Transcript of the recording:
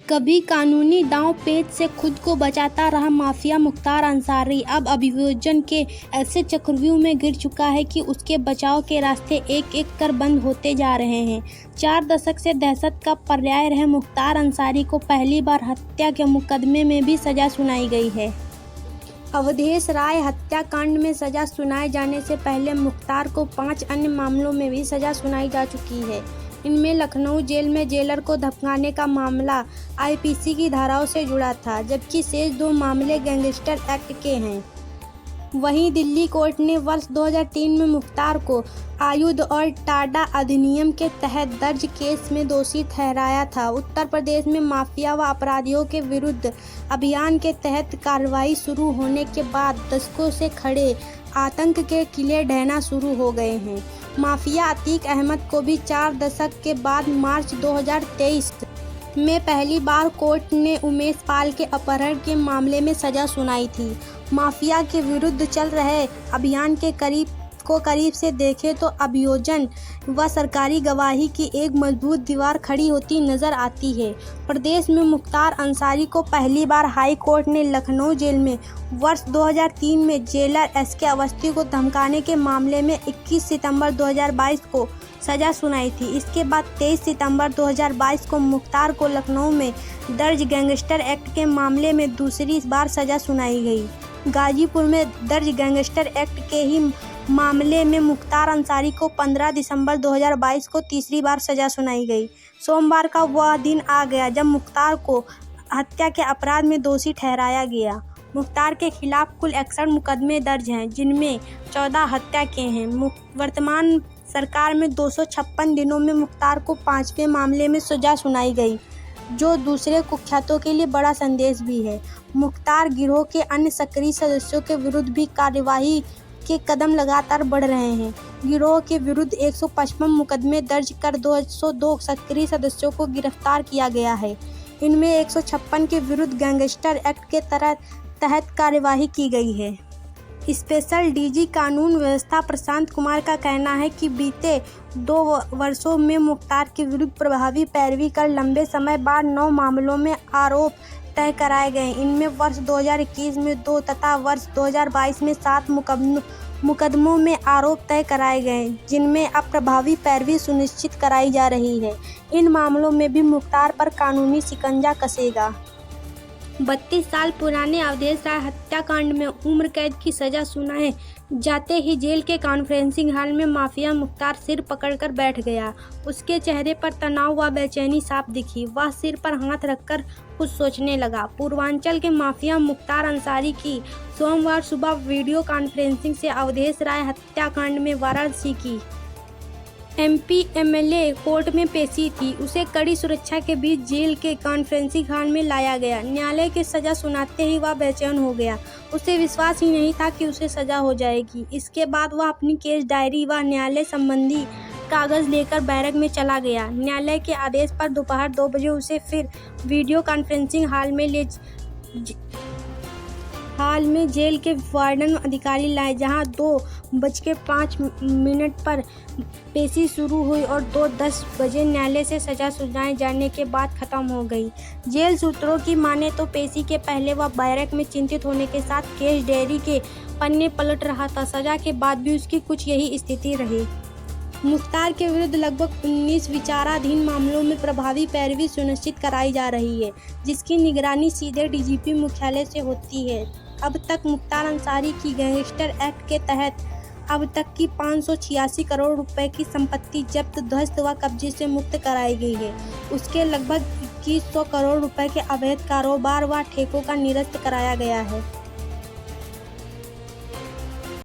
कभी कानूनी दांव पेच से खुद को बचाता रहा माफिया मुख्तार अंसारी अब अभियोजन के ऐसे चक्रव्यूह में गिर चुका है कि उसके बचाव के रास्ते एक एक कर बंद होते जा रहे हैं। 4 दशक से दहशत का पर्याय रहे मुख्तार अंसारी को पहली बार हत्या के मुकदमे में भी सजा सुनाई गई है। अवधेश राय हत्याकांड में सजा सुनाए जाने से पहले मुख्तार को 5 अन्य मामलों में भी सजा सुनाई जा चुकी है। इनमें लखनऊ जेल में जेलर को धमकाने का मामला आईपीसी की धाराओं से जुड़ा था, जबकि शेष 2 मामले गैंगस्टर एक्ट के हैं। वहीं दिल्ली कोर्ट ने वर्ष 2003 में मुख्तार को आयुध और टाडा अधिनियम के तहत दर्ज केस में दोषी ठहराया था। उत्तर प्रदेश में माफिया व अपराधियों के विरुद्ध अभियान के तहत कार्रवाई शुरू होने के बाद दशकों से खड़े आतंक के किले ढहना शुरू हो गए हैं। माफिया अतीक अहमद को भी 4 दशक के बाद मार्च 2023 में पहली बार कोर्ट ने उमेश पाल के अपहरण के मामले में सजा सुनाई थी। माफिया के विरुद्ध चल रहे अभियान के करीब से देखें तो अभियोजन व सरकारी गवाही की एक मजबूत दीवार खड़ी होती नजर आती है। प्रदेश में मुख्तार अंसारी को पहली बार हाई कोर्ट ने लखनऊ जेल में वर्ष 2003 में जेलर एसके अवस्थी को धमकाने के मामले में 21 सितंबर 2022 को सजा सुनाई थी। इसके बाद 23 सितंबर 2022 को मुख्तार को लखनऊ में दर्ज गैंगस्टर एक्ट के मामले में दूसरी बार सजा सुनाई गई। गाजीपुर में दर्ज गैंगस्टर एक्ट के ही मामले में मुख्तार अंसारी को 15 दिसंबर 2022 को तीसरी बार सजा सुनाई गई। सोमवार का वह दिन आ गया जब मुख्तार को हत्या के अपराध में दोषी ठहराया गया। मुख्तार के खिलाफ कुल 61 मुकदमे दर्ज हैं, जिनमें 14 हत्या के हैं। वर्तमान सरकार में 256 दिनों में मुख्तार को 5वें मामले में सजा सुनाई गई, जो दूसरे कुख्यातों के लिए बड़ा संदेश भी है। मुख्तार गिरोह के अन्य सक्रिय सदस्यों के विरुद्ध भी कार्यवाही के कदम लगातार बढ़ रहे हैं। गिरोह के विरुद्ध 155 मुकदमे दर्ज कर 202 सक्रिय सदस्यों को गिरफ्तार किया गया है। इनमें 156 के विरुद्ध गैंगस्टर एक्ट के तहत कार्यवाही की गई है। स्पेशल डीजी कानून व्यवस्था प्रशांत कुमार का कहना है कि बीते 2 वर्षों में मुख्तार के विरुद्ध प्रभावी पैरवी कर लंबे समय बाद 9 मामलों में आरोप तय कराए गए। इनमें वर्ष 2021 में 2 तथा वर्ष 2022 में 7 मुकदमों में आरोप तय कराए गए, जिनमें अब प्रभावी पैरवी सुनिश्चित कराई जा रही है। इन मामलों में भी मुख्तार पर कानूनी शिकंजा कसेगा। 32 साल पुराने अवधेश राय हत्याकांड में उम्र कैद की सजा सुनाए जाते ही जेल के कॉन्फ्रेंसिंग हॉल में माफिया मुख्तार सिर पकड़कर बैठ गया। उसके चेहरे पर तनाव व बेचैनी साफ दिखी। वह सिर पर हाथ रखकर कुछ सोचने लगा। पूर्वांचल के माफिया मुख्तार अंसारी की सोमवार सुबह वीडियो कॉन्फ्रेंसिंग से अवधेश राय हत्याकांड में वाराणसी की एमपी एमएलए कोर्ट में पेशी थी। उसे कड़ी सुरक्षा के बीच जेल के कॉन्फ्रेंसिंग हॉल में लाया गया। न्यायालय की सजा सुनाते ही वह बेचैन हो गया। उसे विश्वास ही नहीं था कि उसे सजा हो जाएगी। इसके बाद वह अपनी केस डायरी व न्यायालय संबंधी कागज लेकर बैरक में चला गया। न्यायालय के आदेश पर दोपहर 2 बजे उसे फिर वीडियो कॉन्फ्रेंसिंग हाल में जेल के वार्डन अधिकारी लाए, जहां 2:05 पर पेशी शुरू हुई और 2:10 बजे न्यायालय से सजा सुनाए जाने के बाद खत्म हो गई। जेल सूत्रों की माने तो पेशी के पहले वह बैरक में चिंतित होने के साथ केस डायरी के पन्ने पलट रहा था। सजा के बाद भी उसकी कुछ यही स्थिति रही। मुख्तार के विरुद्ध लगभग 19 विचाराधीन मामलों में प्रभावी पैरवी सुनिश्चित कराई जा रही है, जिसकी निगरानी सीधे डीजीपी मुख्यालय से होती है। अब तक मुख्तार अंसारी की गैंगस्टर एक्ट के तहत अब तक की 586 करोड़ रुपए की संपत्ति जब्त, ध्वस्त व कब्जे से मुक्त कराई गई है। उसके लगभग 2100 करोड़ रुपए के अवैध कारोबार व ठेकों का निरस्त कराया गया है।